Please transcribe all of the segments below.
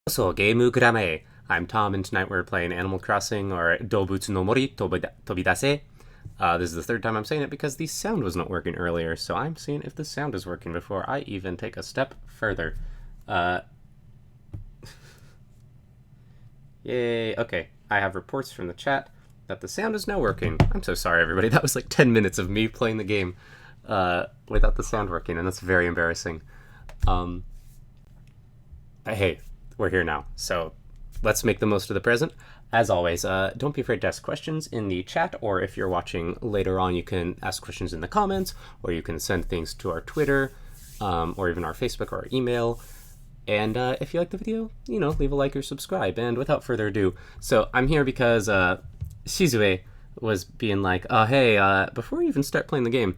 So, Game Grame. I'm Tom, and tonight we're playing Animal Crossing, or どうぶつの森 Tobidase. This is the third time I'm saying it because the sound was not working earlier, so I'm seeing if the sound is working before I even take a step further. Yay, okay. I have reports from the chat that the sound is now working. I'm so sorry, everybody. That was like 10 minutes of me playing the game without the sound working, and that's very embarrassing. But hey, we're here now, so let's make the most of the present. As always, don't be afraid to ask questions in the chat, or if you're watching later on, you can ask questions in the comments, or you can send things to our Twitter, or even our Facebook or our email. And if you like the video, leave a like or subscribe. And without further ado, so I'm here because Shizue was being like, hey, before you even start playing the game,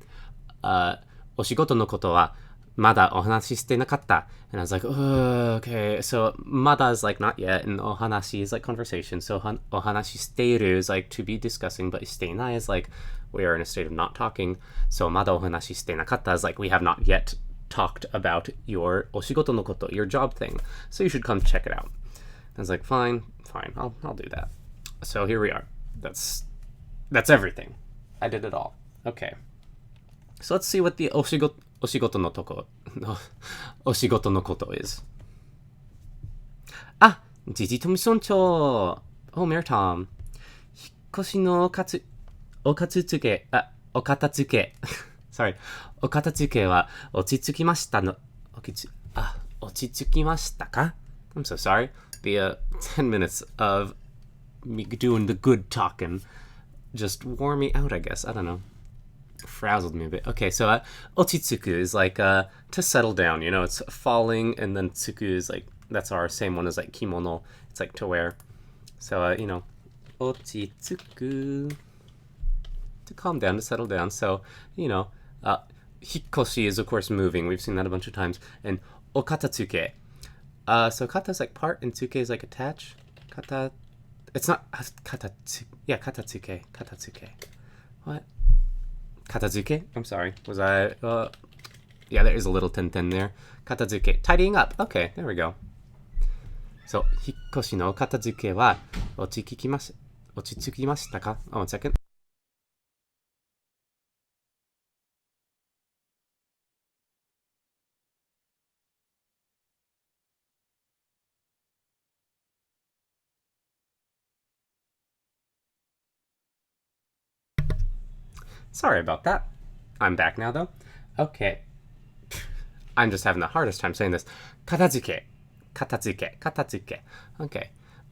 お仕事のことはまだお話ししてなかった. And I was like, oh, okay. So, まだ is like not yet, and お話 is like conversation. So, お話ししている is like to be discussing, but していない is like we are in a state of not talking. So, まだお話ししてなかった is like we have not yet talked about your お仕事のこと, your job thing. So, you should come check it out. I was like, fine, I'll do that. So, here we are. That's everything. I did it all. Okay. So, let's see what the お仕事のとこのお仕事のこと is. ジジトミ村長 Oh, Mayor Tom. 引っ越しのお片付け Sorry. お片付けは落ち着きましたの落ち着きましたか? I'm so sorry. The 10 minutes of me doing the good talking just wore me out, I guess. I don't know. Frazzled me a bit. Okay, so ochitsuku is like to settle down, it's falling, and then tsuku is like, that's our same one as like kimono, it's like to wear. So ochitsuku, to calm down, to settle down. So hikoshi is of course moving, we've seen that a bunch of times. And okatatsuke, so kata is like part and tsuke is like attach. Kata, it's not katatsuke. What? Katazuke? I'm sorry. Was I... yeah, there is a little ten there. Katazuke. Tidying up. Okay, there we go. So, 引っ越しの片付けは落ち着きましたか? Oh, one second. Sorry about that. I'm back now, though. Okay. I'm just having the hardest time saying this. Katazuke. Okay.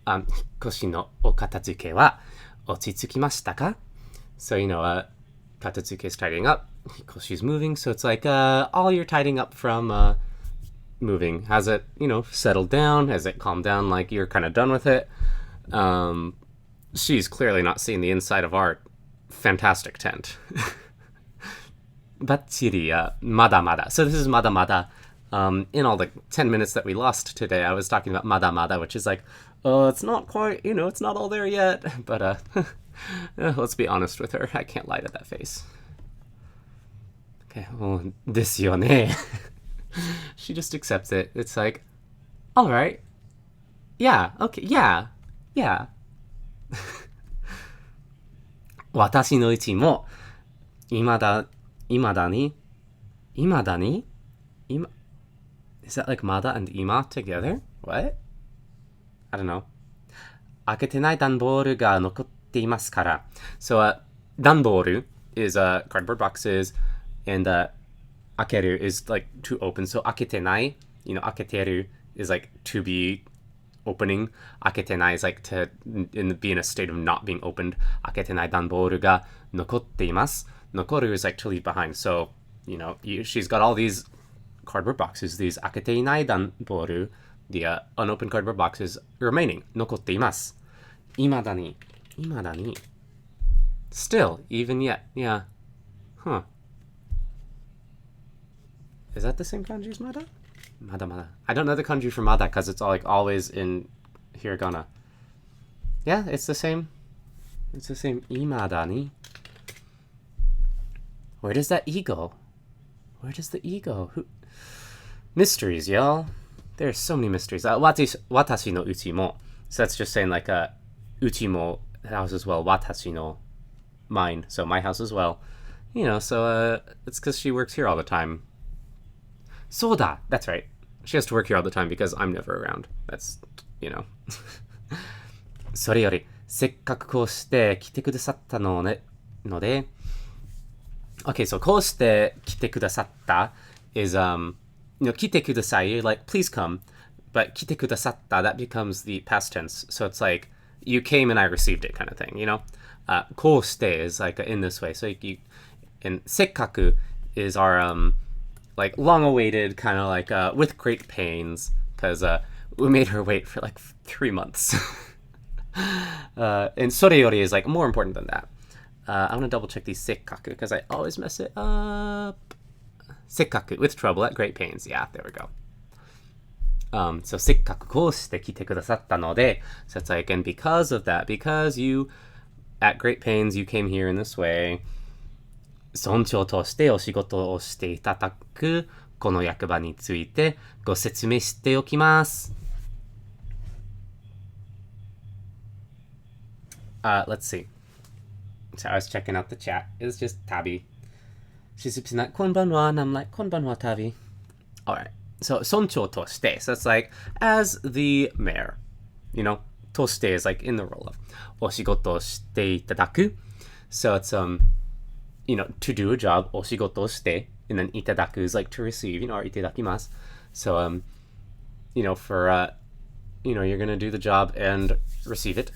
引っ越しのお片付けは落ち着きましたか? So, Katazuke is tidying up. Hikoshi's moving. So it's like all you're tidying up from moving. Has it, settled down? Has it calmed down? Like you're kind of done with it? She's clearly not seeing the inside of our fantastic tent. Batsiri, mada mada. So this is mada mada. In all the 10 minutes that we lost today, I was talking about mada mada, which is like, it's not quite, it's not all there yet. But let's be honest with her. I can't lie to that face. Okay, well, ですよね. She just accepts it. It's like, all right. Yeah, okay, yeah. 私のうちも、いまだに Is that like mada and ima together? What? I don't know. 開けてない段ボールが残っていますから. So, 段ボール is cardboard boxes, and 開ける is like to open. So, 開けてない, 開けてる is like to be opening. 開けてない is like to be in a state of not being opened. 開けてない段ボールが残っています. 残る is like to leave behind. So, she's got all these cardboard boxes, these 開けていない段ボール, the unopened cardboard boxes remaining. 残っています. 未だに. Still, even yet. Yeah. Huh. Is that the same kanji as mada? Mada. I don't know the kanji for mada because it's all like always in hiragana. Yeah, it's the same. It's the same. Imadani. Where does that E go? Who? Mysteries, y'all. There's so many mysteries. Watashi no uchi mo. So that's just saying like uchi mo house as well. Watashi no mine. So my house as well. So it's because she works here all the time. Soda. That's right. She has to work here all the time because I'm never around. That's, それより、せっかくこうして来てくださったので、Okay, so こうして来てくださった is, 来てください, like, please come. But 来てくださった, that becomes the past tense. So it's like, you came and I received it kind of thing, こうして is like in this way. So and せっかく is our, like, long-awaited, kind of like, with great pains, because we made her wait for like 3 months. And それより is like more important than that. I'm gonna double check the せっかく because I always mess it up. せっかく with trouble at great pains. Yeah, there we go. So せっかくこうして来てくださったので, so it's like, and because of that, because you, at great pains, you came here in this way, 尊重としてお仕事をしていただくこの役場についてご説明しておきます。Let's see. So I was checking out the chat. It was just Tabi. She's like, こんばんは, and I'm like, こんばんは, Tabi. Alright. So, 尊重として. So it's like, as the mayor, として is like in the role of お仕事をしていただく. So it's, to do a job, お仕事をして, and then いただく is like to receive, or いただきます. So, for, you're gonna do the job and receive it.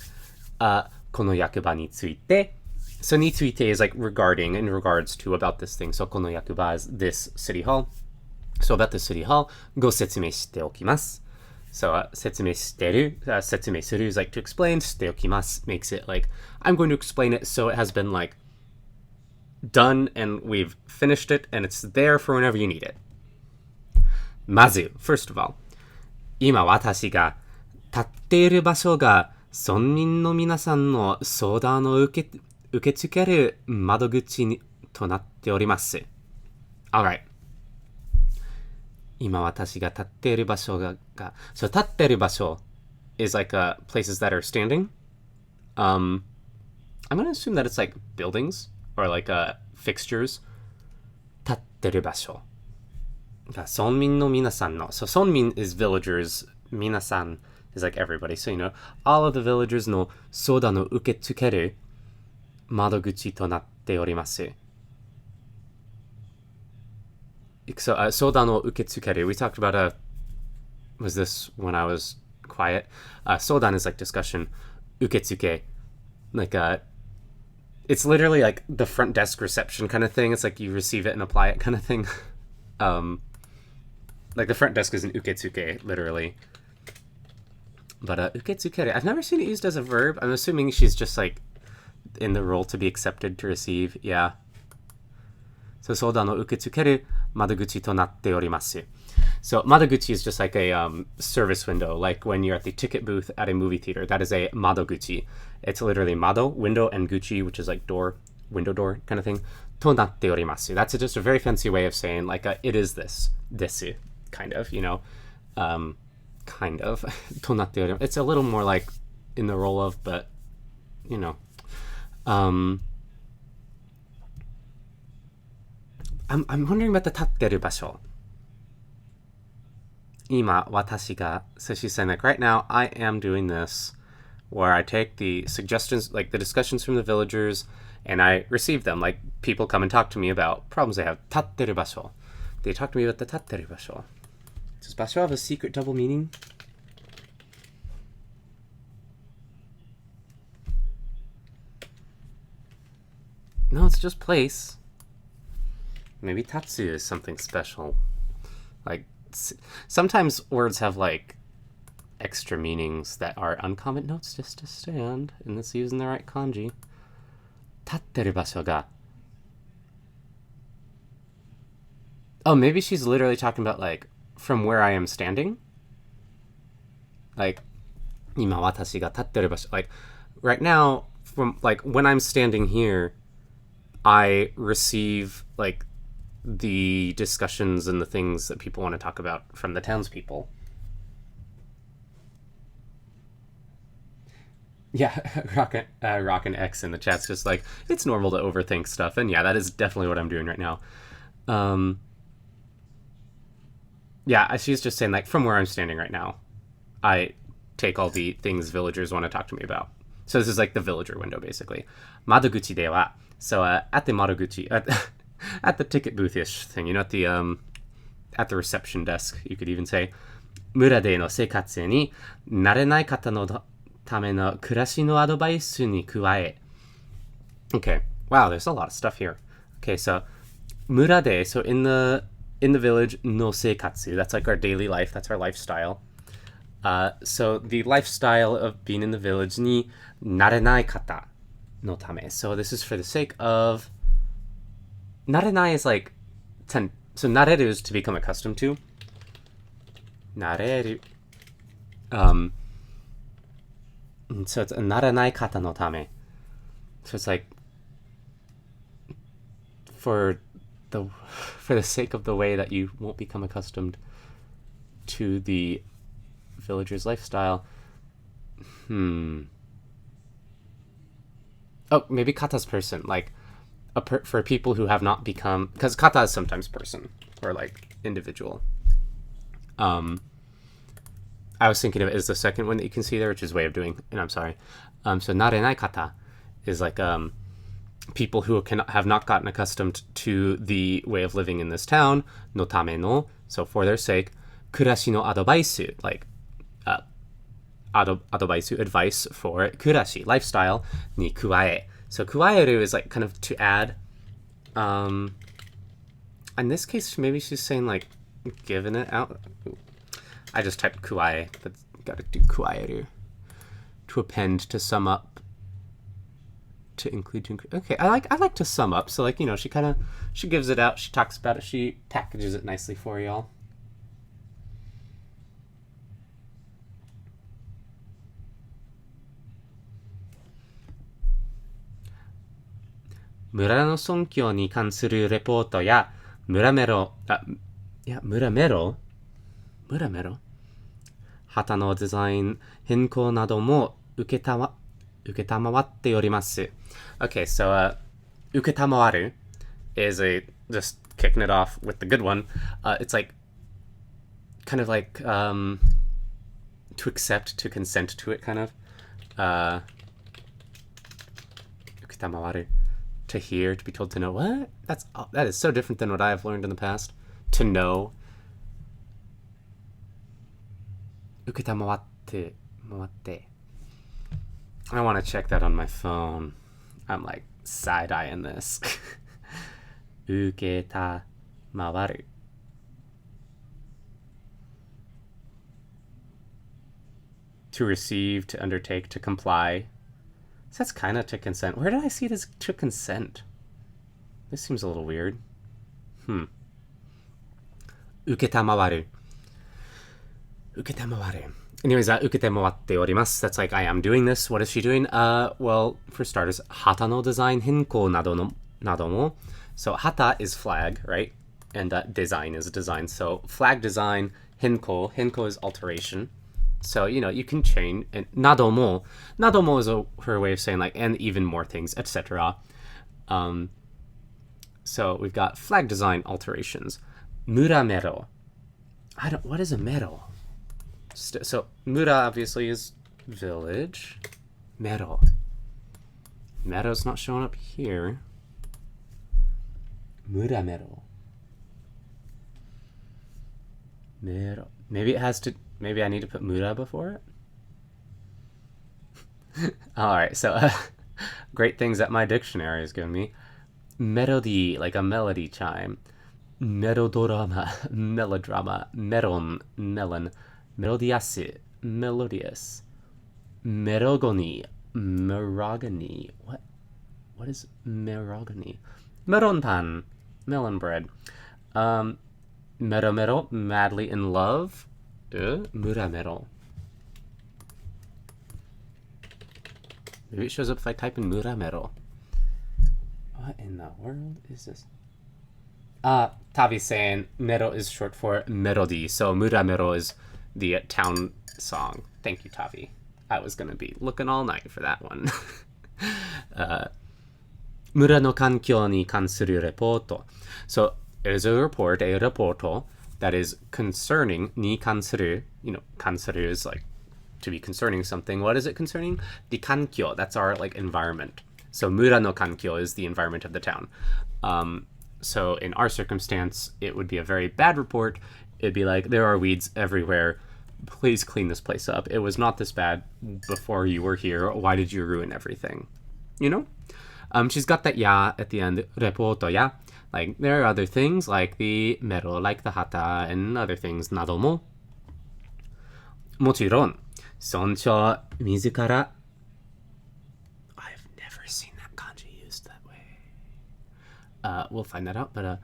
この役場について. So, について is like regarding, in regards to, about this thing. So, この役場 is this city hall. So, about the city hall, ご説明しておきます. So, 説明してる, 説明する is like to explain, しておきます makes it like, I'm going to explain it so it has been like, done and we've finished it and it's there for whenever you need it. まず, first of all, 今私が立っている場所が村民の皆さんの相談を受け付ける窓口となっております。Alright. 今私が立っている場所が so 立っている場所 is like places that are standing. I'm going to assume that it's like buildings or like fixtures. 立っている場所。村民の皆さんの so 村民 is villagers. 皆さん is like everybody. So, all of the villagers の相談を受け付ける窓口となっております。So, 相談を受け付ける. We talked about, was this when I was quiet? 相談 is like discussion. 受付. Like, it's literally like the front desk reception kind of thing. It's like you receive it and apply it kind of thing. Like the front desk is an uketsuke, literally. But uketsukeru, I've never seen it used as a verb. I'm assuming she's just like in the role to be accepted, to receive. Yeah. So, 相談を受け付ける窓口となっております. So, 窓口 is just like a service window, like when you're at the ticket booth at a movie theater. That is a 窓口. It's literally 窓, window, and guchi, which is like door, window door kind of thing. となっております. That's just a very fancy way of saying like it is this, kind of, kind of. となっております. It's a little more like in the role of, but, I'm wondering about the 立ってる場所. 今、私が, so she's saying like, right now, I am doing this, where I take the suggestions, like the discussions from the villagers, and I receive them. Like, people come and talk to me about problems they have. 立ってる場所. They talk to me about the 立ってる場所. Does 場所 have a secret double meaning? No, it's just place. Maybe tatsu is something special. Like, sometimes words have, like, extra meanings that are uncommon. No, it's just to stand, and it's using the right kanji. 立ってる場所が. Oh, maybe she's literally talking about, like, from where I am standing? Like, 今私が立ってる場所. Like, right now, from, like, when I'm standing here, I receive, like, the discussions and the things that people want to talk about from the townspeople. Yeah, Rockin' X in the chat's just like, it's normal to overthink stuff. And yeah, that is definitely what I'm doing right now. Um, yeah, she's just saying, like, from where I'm standing right now, I take all the things villagers want to talk to me about. So this is like the villager window, basically. Madoguchi de wa. So at the Madoguchi, at the ticket booth-ish thing, you know, at the reception desk, you could even say, 村での生活に慣れない方のための暮らしのアドバイスに加え. Okay, wow, there's a lot of stuff here. Okay, so 村で, so in the village, no seikatsu, that's like our daily life, that's our lifestyle. So the lifestyle of being in the village ni narenai kata no tame. So this is for the sake of, narenai is like, so nareru is to become accustomed to. Nareru. So it's narenai kata no tame. So it's like, for the sake of the way that you won't become accustomed to the villager's lifestyle. Oh, maybe kata's person, like for people who have not become, because kata is sometimes person or like individual. I was thinking of it as the second one that you can see there, which is way of doing, and I'm sorry. So narenai kata is like people who have not gotten accustomed to the way of living in this town. No tame no, so for their sake. Kurashi no adobaisu, like adobaisu, advice for kurashi, lifestyle, ni kuae. So kuaeru is like kind of to add. In this case, maybe she's saying like giving it out. I just typed kuae, but gotta do kuaeru. To append, to sum up, to include, to include. Okay, I like to sum up. So like, you know, she gives it out, she talks about it, she packages it nicely for y'all. Mura no sonkyou ni kansuru reporto ya muramero hata no design henkou nado mo uketamawatte yorimasu. Okay, so uketamawaru is just kicking it off with the good one. It's like kind of like to accept, to consent to it, kind of. Uketamawaru. To hear, to be told to know. What? That is so different than what I have learned in the past. To know. Uketamawatte. I want to check that on my phone. I'm like side-eyeing this. Uketamawaru. To receive, to undertake, to comply. So that's kind of to consent. Where did I see it as to consent? This seems a little weird. Uketamawaru. Anyways, uketamawatte orimasu. That's like, I am doing this. What is she doing? Well, for starters, hata no design henkou nado mo. So hata is flag, right? And design is design. So flag design, henkou is alteration. So, you know, you can change. And nadomo is her way of saying like, and even more things, etc. So we've got flag design alterations. Muramero. What is a mero? So mura obviously is village. Mero. Mero's not showing up here. Muramero. Mero. Maybe it has to. Maybe I need to put mura before it? Alright, so great things that my dictionary has given me. Melody, like a melody chime. Melodrama, melodrama. Melon, melon. Melodious, melodious. Merogony, merogony. What is merogony? Meronpan, melon bread. Meromero, madly in love. Muramero. Maybe it shows up if I type in muramero. What in the world is this? Tavi's saying mero is short for melody, so muramero is the town song. Thank you, Tavi. I was going to be looking all night for that one. 村の環境に関するレポート. So, it is a report, a reporto, that is concerning, に関する, kansuru is like to be concerning something. What is it concerning? The kankyo, that's our like environment. So, mura no kankyo is the environment of the town. So, in our circumstance, it would be a very bad report. It'd be like, there are weeds everywhere. Please clean this place up. It was not this bad before you were here. Why did you ruin everything? She's got that ya at the end, reporto ya. Like, there are other things like the metal, like the hata, and other things, なども。もちろん、尊重自ら I've never seen that kanji used that way. We'll find that out, but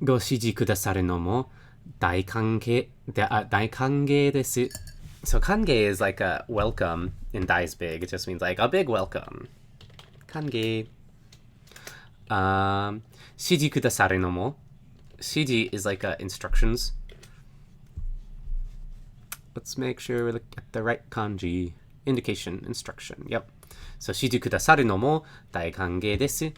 ご指示くださるのも大歓迎です。So 歓迎 is like a welcome in Dai's big. It just means like a big welcome. 歓迎。指示くださるのも。指示 is like instructions. Let's make sure we look at the right kanji. Indication, instruction. Yep. So 指示くださるのも大歓迎です。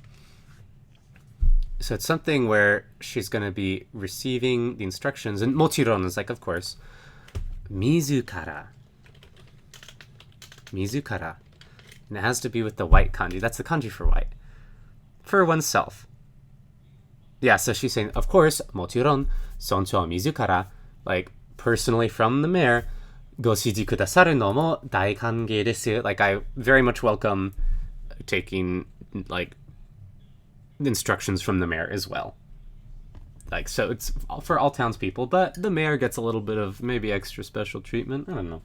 So it's something where she's going to be receiving the instructions. And もちろん is like, of course. 自ら. And it has to be with the white kanji. That's the kanji for white. For oneself. Yeah, so she's saying, of course, もちろん、尊重自ら, like, personally from the mayor, ご指示くださるのも大歓迎です。Like, I very much welcome taking, like, instructions from the mayor as well. Like, so it's for all townspeople, but the mayor gets a little bit of maybe extra special treatment. I don't know.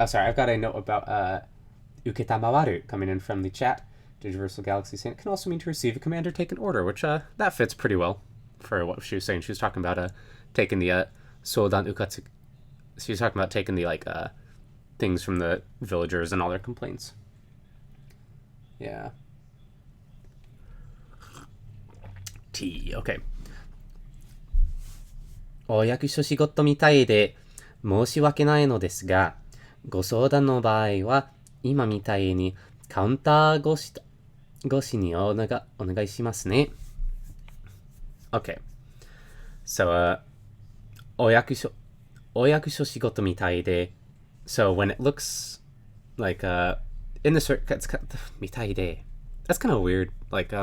Sorry, I've got a note about uketamawaru coming in from the chat. Digiversal Galaxy saying it can also mean to receive a command or take an order, which that fits pretty well for what she was saying. She was talking about taking the sodan ukatsu. She was talking about taking the like things from the villagers and all their complaints. Yeah. Tea. Okay. お役所仕事みたいで申し訳ないのですが、ご相談の場合は今みたいにカウンター越しにお願いしますね。Okay. So, お役所仕事みたいで So when it looks like in the circle, it's kind of みたいで That's kind of weird. Like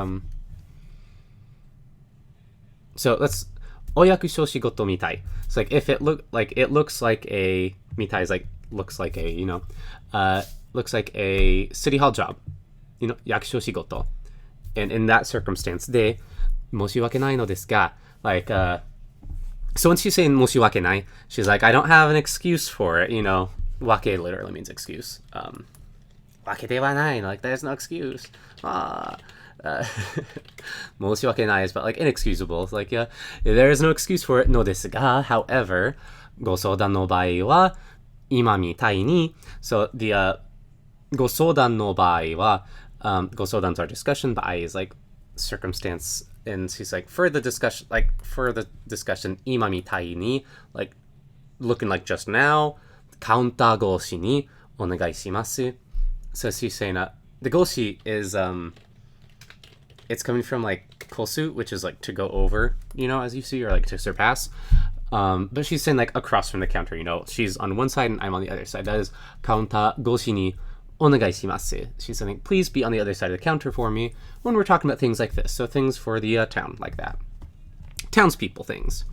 so let's お役所仕事みたい. So like if it looks like a みたい is like looks like a looks like a city hall job. 役所仕事. And in that circumstance で申し訳ないのですが like so when she's saying 申し訳ない she's like I don't have an excuse for it. Wake literally means excuse. わけではない like there's no excuse. 申し訳ない is but like inexcusable. It's like there is no excuse for it のですが however ご相談の場合は今みたいに so the ご相談の場合はご相談 is our discussion, but I is like circumstance, and she's like for the discussion, ima mitai ni, like looking like just now, counter goshi ni onegai shimasu. So she's saying the goshi is it's coming from like kosu, which is like to go over, as you see, or like to surpass. But she's saying like across from the counter, she's on one side and I'm on the other side. That is counter goshi ni onegai shimasu. She's saying, please be on the other side of the counter for me when we're talking about things like this. So things for the town, like that. Townspeople things.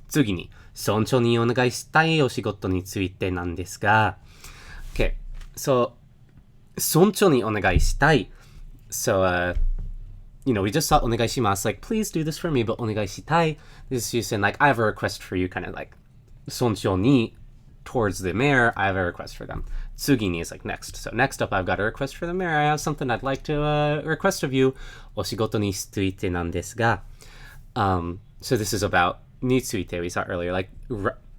次に、村長にお願いしたいお仕事についてなんですが Okay, so 村長にお願いしたい So, we just saw お願いします like, please do this for me, but お願いしたい This is she's saying, like, I have a request for you, kind of like 村長に towards the mayor, I have a request for them. Tsugini is like next. So next up, I've got a request for the mayor. I have something I'd like to request of you. お仕事についてなんですが So this is about について we saw earlier, like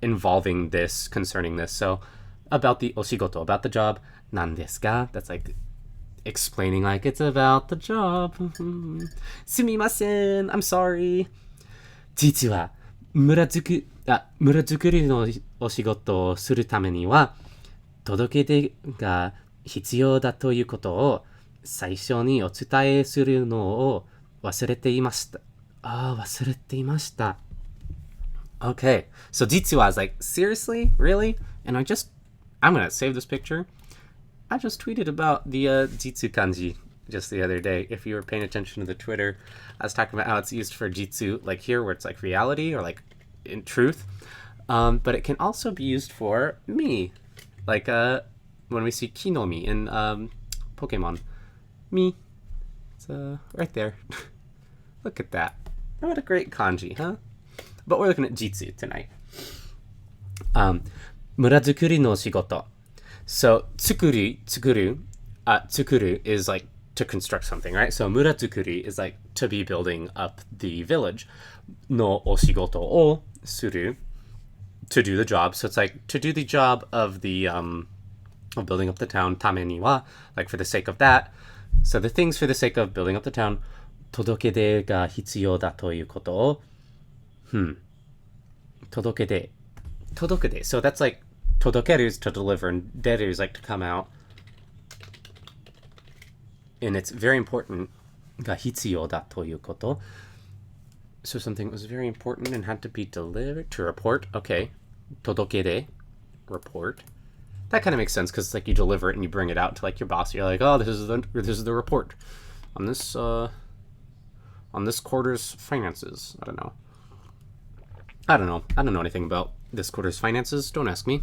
involving this, concerning this. So about the お仕事, about the job なんですが That's like explaining like it's about the job. すみません I'm sorry. 実は村づくりのお仕事をするためには届け出が必要だということを最初にお伝えするのを忘れていました。忘れていました。Okay, so 実は is like, seriously? Really? And I'm gonna save this picture. I just tweeted about the jitsu kanji just the other day. If you were paying attention to the Twitter, I was talking about how it's used for jitsu, like here where it's like reality or like in truth. But it can also be used for me. Like when we see Kinomi in Pokemon. Me. It's right there. Look at that. What a great kanji, huh? But we're looking at jitsu tonight. 村づくりの仕事 So, 作る is like to construct something, right? So, 村づくり is like to be building up the village. のお仕事をする to do the job. So, it's like to do the job of the of building up the town. ためには like for the sake of that. So, the things for the sake of building up the town. 届け出が必要だということを届け出 So, that's like 届ける is to deliver and 出る is like to come out. And it's very important が必要だということ So something was very important and had to be delivered to report. Okay. 届け出 report. That kind of makes sense because it's like you deliver it and you bring it out to like your boss. You're like, oh, this is the report on this quarter's finances. I don't know anything about this quarter's finances. Don't ask me.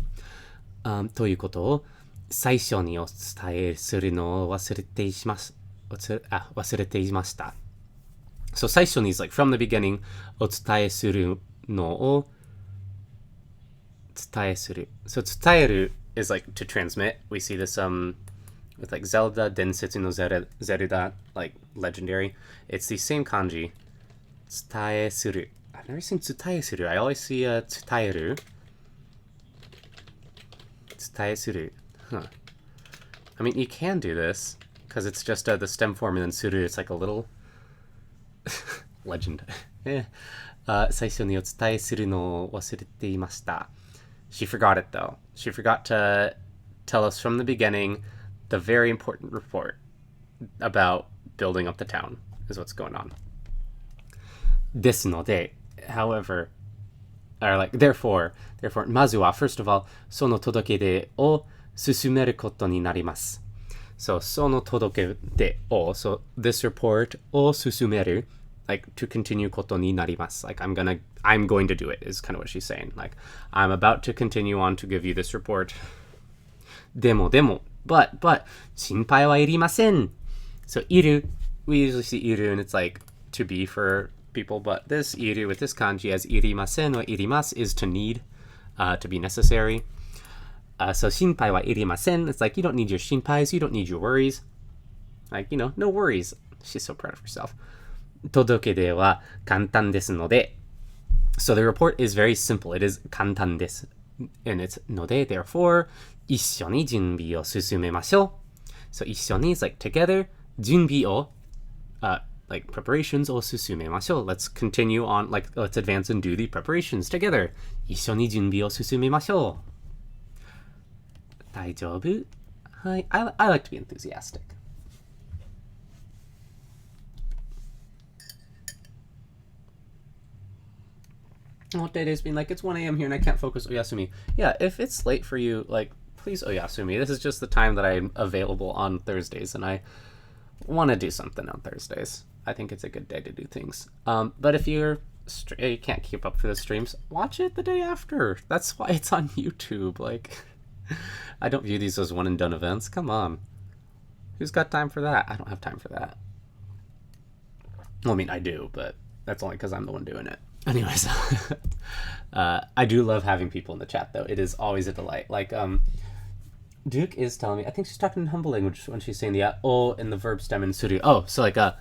ということを最初にお伝えするのを忘れていました。So 最初に is like from the beginning お伝えするのを伝えする。So 伝える is like to transmit. We see this with like Zelda, 伝説のゼルダ, like legendary. It's the same kanji. 伝えする. I've never seen 伝えする. I always see 伝える. 伝えする. Huh. I mean, you can do this because it's just the stem form and then する. It's like a little legend. 最初にお伝えするのを忘れていました. She forgot it though. She forgot to tell us from the beginning the very important report about building up the town is what's going on. ですので, however, or like therefore, まずは first of all, その届け出を進めることになります. So その届け出を so this report を進める like to continue ことになります. Like I'm going to do it is kind of what she's saying. Like I'm about to continue on to give you this report. でも but 心配はいりません. So いる we usually see いる and it's like to be for people, but this いる with this kanji as いりません or いります is to need, to be necessary. So 心配はいりません it's like you don't need your 心配 you don't need your worries. Like, you know, no worries. She's so proud of herself. 届け出は簡単ですので So the report is very simple. It is 簡単です and it's ので therefore 一緒に準備を進めましょう So 一緒に is like together 準備をlike preparations を進めましょう Let's continue on, like let's advance and do the preparations together 一緒に準備を進めましょう大丈夫 はい I like to be enthusiastic. What day has been like, it's 1 a.m. here and I can't focus oyasumi. Yeah, if it's late for you, like, please oyasumi. This is just the time that I'm available on Thursdays and I want to do something on Thursdays. I think it's a good day to do things. But if you can't keep up for the streams, watch it the day after. That's why it's on YouTube. Like, I don't view these as one and done events. Come on. Who's got time for that? I don't have time for that. Well, I mean, I do, but that's only because I'm the one doing it. Anyways, I do love having people in the chat, though. It is always a delight. Like, Duke is telling me, I think she's talking in humble language when she's saying the o in the verb stem in suru. Oh, so like o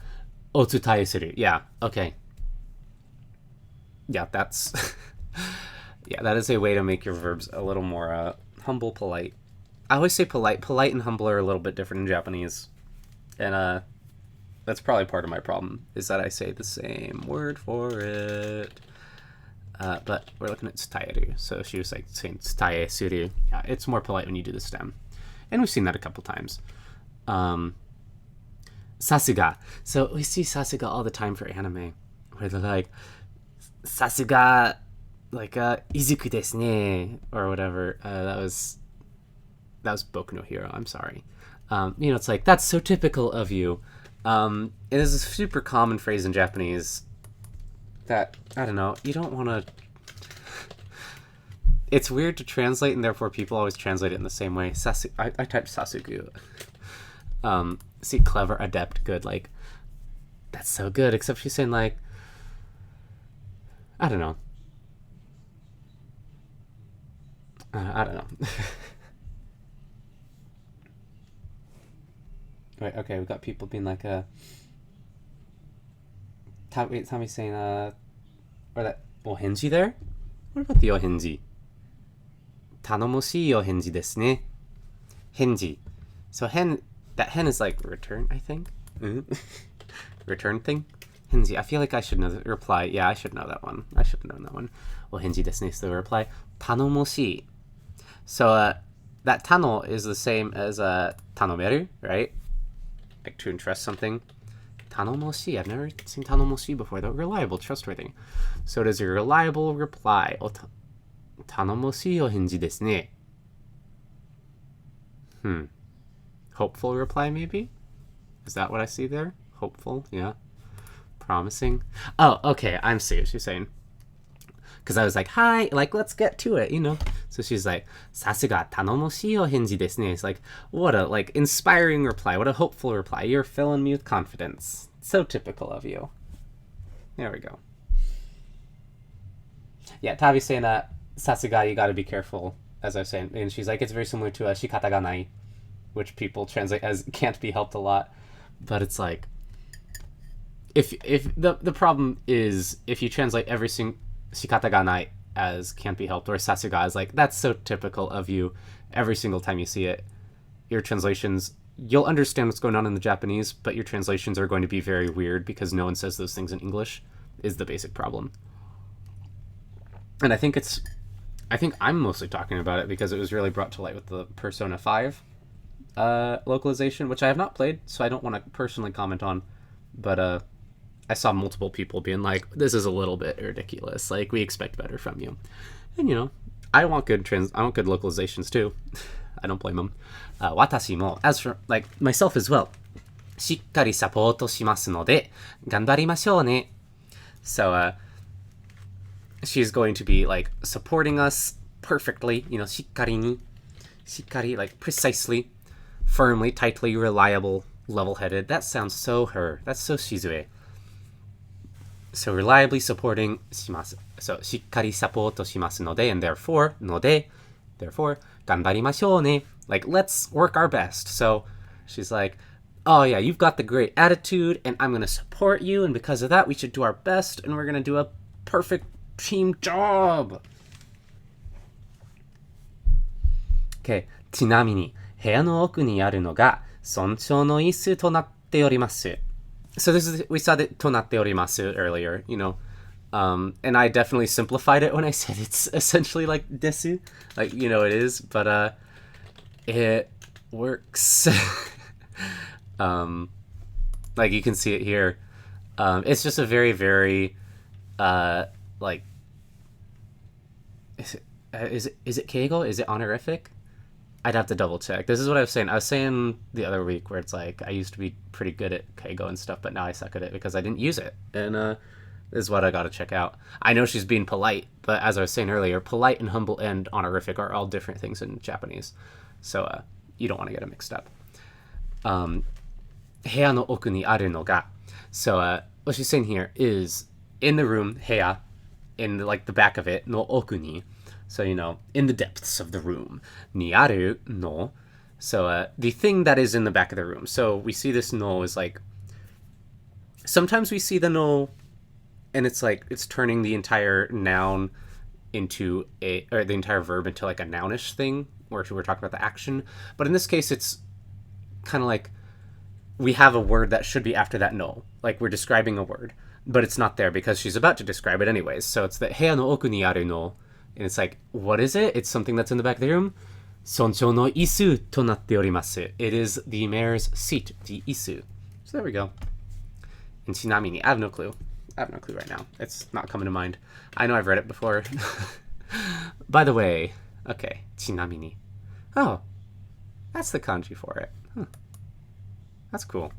tsutai suru. Yeah, okay. Yeah, that's... yeah, that is a way to make your verbs a little more humble, polite. I always say polite. Polite and humble are a little bit different in Japanese. And that's probably part of my problem, is that I say the same word for it. But we're looking at tsutaeru. So she was like saying tsutae suru. Yeah, it's more polite when you do the stem. And we've seen that a couple times. Sasuga. So we see Sasuga all the time for anime, where they're like, Sasuga, like, izuku desu ne, or whatever. That was Boku no Hero. I'm sorry. It's like, that's so typical of you. It is a super common phrase in Japanese that, I don't know, you don't want to... It's weird to translate, and therefore people always translate it in the same way. I typed Sasugu. See, clever, adept, good, like, that's so good, except she's saying, like, I don't know. I don't know. Right, okay, we've got people being like, Tommy's saying, or that, ohenji there? What about the ohenji? Tanomoshii ohenji desu ne. Henji. So that hen is like return, I think? Return thing? Henji. I feel like I should know the reply. Yeah, I should know that one. I should have known that one. Ohenji desu ne. So the reply, tanomoshii. So, that tano is the same as tanomeru, right? Like to entrust something. Tanomoshi. I've never seen tanomoshi before, though. Reliable, trustworthy. So it is a reliable reply. Tanomoshi ohenji desu ne. Hopeful reply, maybe? Is that what I see there? Hopeful, yeah. Promising. Oh, okay, I'm seeing what you're saying. Because I was like, hi, like, let's get to it, So she's like, Sasuga tanomoshii ohenji desu ne. It's like, what a, like, inspiring reply. What a hopeful reply. You're filling me with confidence. So typical of you. There we go. Yeah, Tavi's saying that, Sasuga, you gotta be careful, as I was saying. And she's like, it's very similar to shikata ga nai, which people translate as can't be helped a lot. But it's like, if the problem is, if you translate every single shikata ga nai as can't be helped, or Sasuga is like, that's so typical of you. Every single time you see it, your translations, you'll understand what's going on in the Japanese, but your translations are going to be very weird because no one says those things in English, is the basic problem. And I think I'm mostly talking about it because it was really brought to light with the Persona 5 localization, which I have not played, so I don't want to personally comment on, but I saw multiple people being like, this is a little bit ridiculous, like, we expect better from you. And I want good localizations too. I don't blame them. Watashi mo, as for, like, myself as well, shikkari sapport shimasu node ganbarimashou ne. So she's going to be, like, supporting us perfectly, shikkari, like, precisely, firmly, tightly, reliable, level-headed. That sounds so her. That's so Shizue. So reliably supporting shimasu. So shikkari sapport shimasu node, and therefore, ganbarimashou ne. Like, let's work our best. So she's like, oh yeah, you've got the great attitude, and I'm going to support you, and because of that, we should do our best, and we're going to do a perfect team job. Okay, ちなみに、部屋の奥にあるのが尊重の椅子となっております。So we saw the となっております earlier, and I definitely simplified it when I said it's essentially like desu, like, it is, but it works. Like, you can see it here. It's just a very, very like, is it keigo? Is it honorific? I'd have to double check. This is what I was saying. I was saying the other week where it's like, I used to be pretty good at keigo and stuff, but now I suck at it because I didn't use it. And this is what I gotta check out. I know she's being polite, but as I was saying earlier, polite and humble and honorific are all different things in Japanese. So you don't want to get it mixed up. 部屋の奥にあるのが. So what she's saying here is, in the room, 部屋, in like the back of it, の奥に. So, in the depths of the room. Ni aru no. So, the thing that is in the back of the room. So, we see this no is like... Sometimes we see the no, and it's like, it's turning the entire noun into or the entire verb into like a nounish thing, where we're talking about the action. But in this case, it's kind of like we have a word that should be after that no. Like we're describing a word, but it's not there because she's about to describe it anyways. So it's the heya no oku ni aru no. And it's like, what is it? It's something that's in the back of the room. Sonchou no isu to natte orimasu. It is the mayor's seat, the isu. So there we go. And chinamini, I have no clue. I have no clue right now. It's not coming to mind. I know I've read it before. By the way, okay, chinamini. Oh, that's the kanji for it. Huh. That's cool.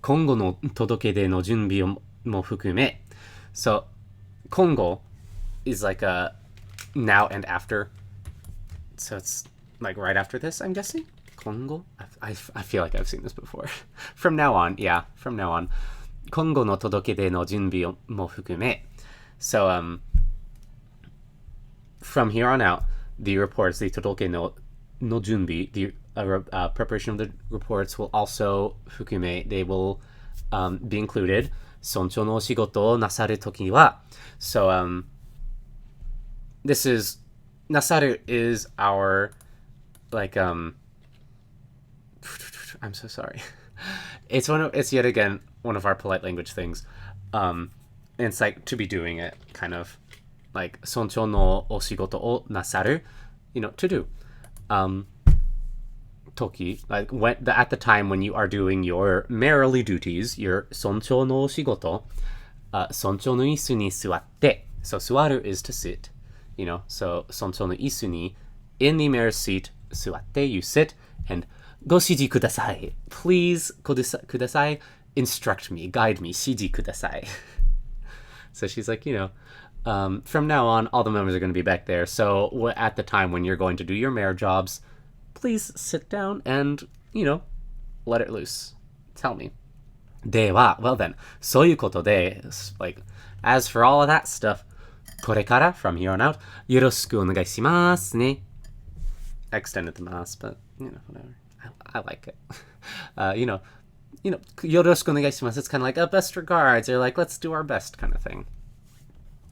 Kongo no todokede no junbi mo fukume. So, Kongo is like a now and after. So it's like right after this, I'm guessing? Kongo? I feel like I've seen this before. From now on, yeah, from now on. Kongo no todokede no junbi mo fukume. So, from here on out, the reports, the todoke no junbi, the preparation of the reports will also fukume, they will be included. Sonchou no oshigoto o nasaru toki wa. So, this is, nasaru is our, like, I'm so sorry. It's yet again one of our polite language things. And it's like to be doing it, kind of. Like, sonchou no oshigoto o nasaru, to do. Toki, like at the time when you are doing your mayorally duties, your sonchou no oshigoto, sonchou no isu ni suatte. So suaru is to sit, so sonchou no isu ni, in the mayor's seat, suatte, you sit, and go shiji kudasai. Please, kudasai, instruct me, guide me, shiji kudasai. So she's like, from now on, all the members are going to be back there. So at the time when you're going to do your mayor jobs, please sit down and, let it loose. Tell me. Dewa, well then, そういうことで, like, as for all of that stuff, これから from here on out, よろしくお願いしますね. Extended the mass, but, whatever. I like it. よろしくお願いします. It's kind of like a best regards, or like, let's do our best kind of thing.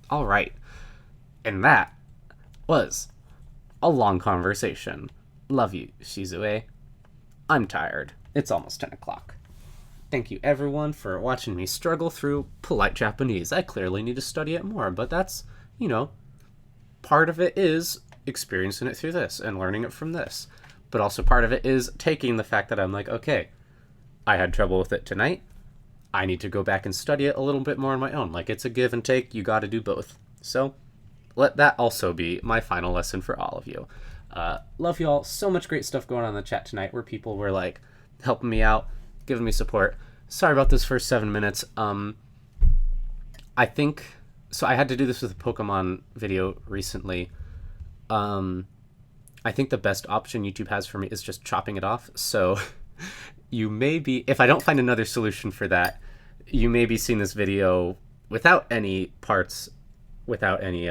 All right. And that was a long conversation. Love you, Shizue. I'm tired. It's almost 10 o'clock. Thank you, everyone, for watching me struggle through polite Japanese. I clearly need to study it more, but that's, part of it is experiencing it through this and learning it from this. But also part of it is taking the fact that I'm like, okay, I had trouble with it tonight. I need to go back and study it a little bit more on my own. Like, it's a give and take. You got to do both. So let that also be my final lesson for all of you. Love you all. So much great stuff going on in the chat tonight where people were like helping me out, giving me support. Sorry about this first 7 minutes. I think, so I had to do this with a Pokemon video recently. I think the best option YouTube has for me is just chopping it off. So you may be, if I don't find another solution for that, you may be seeing this video without any parts, without any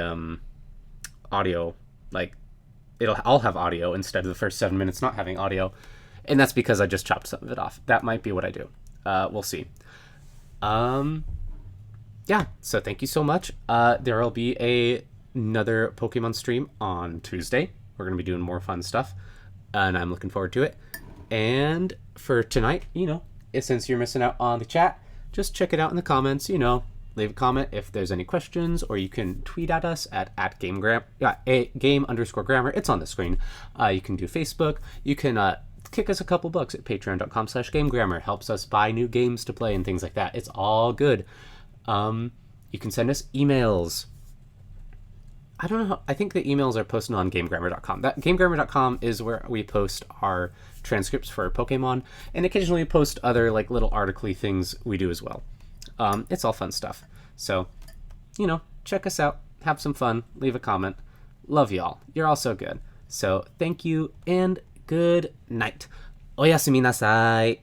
audio. Like, I'll have audio instead of the first 7 minutes not having audio, and that's because I just chopped some of it off. That might be what I do. We'll see. Yeah, so thank you so much. There will be another Pokemon stream on Tuesday. We're going to be doing more fun stuff, and I'm looking forward to it. And for tonight, since you're missing out on the chat, just check it out in the comments, leave a comment if there's any questions, or you can tweet at us at game_grammar. It's on the screen. You can do Facebook. You can kick us a couple bucks at patreon.com/gamegrammar. Helps us buy new games to play and things like that. It's all good. You can send us emails. I don't know. I think the emails are posted on gamegrammar.com. That gamegrammar.com is where we post our transcripts for Pokemon, and occasionally post other like little article-y things we do as well. It's all fun stuff. So, check us out. Have some fun. Leave a comment. Love y'all. You're all so good. So, thank you and good night. Oyasumi nasai.